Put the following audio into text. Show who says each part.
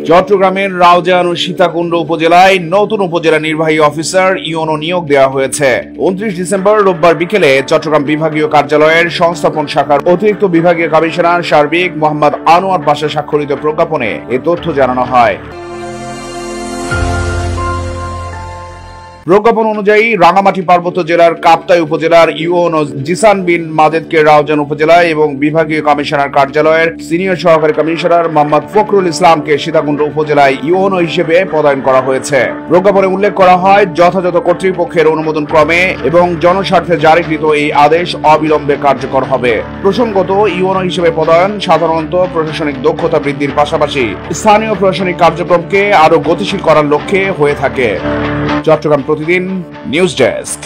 Speaker 1: চট্টগ্রামের রাউজান ও সীতাকুণ্ড উপজেলায় নতুন উপজেলা নির্বাহী অফিসার ইউনো নিয়োগ দেওয়া হয়েছে। 29 ডিসেম্বর রোববার বিকেলে চট্টগ্রাম বিভাগীয় কার্যালয়ের সংস্থাপন শাখার অতিরিক্ত বিভাগীয় কমিশনার সার্বিক মোহাম্মদ আনোয়ার পাশা স্বাক্ষরিত প্রজ্ঞাপনে এ তথ্য জানানো হয়। প্রজ্ঞাপন অনুযায়ী রাঙামাটি পার্বত্য জেলার কাপ্তাই উপজেলার ইউনো জিসান বিন মাজেদকে রাউজান উপজেলায় এবং বিভাগীয় কমিশনার কার্যালয়ের সিনিয়র সহকারী কমিশনার মোহাম্মদ ফখরুল ইসলামকে সীতাকুণ্ড উপজেলায় ইউনো হিসেবে পদায়ন করা হয়েছে। প্রজ্ঞাপনে উল্লেখ করা হয়, যথাযথ কর্তৃপক্ষের অনুমোদন ক্রমে এবং জনস্বার্থে জারিকৃত এই আদেশ অবিলম্বে কার্যকর হবে। প্রসঙ্গত, ইউনো হিসেবে পদায়ন সাধারণত প্রশাসনিক দক্ষতা বৃদ্ধির পাশাপাশি স্থানীয় প্রশাসনিক কার্যক্রমকে আরো গতিশীল করার লক্ষ্যে হয়ে থাকে। চট্টগ্রাম প্রতিদিন নিউজ ডেস্ক।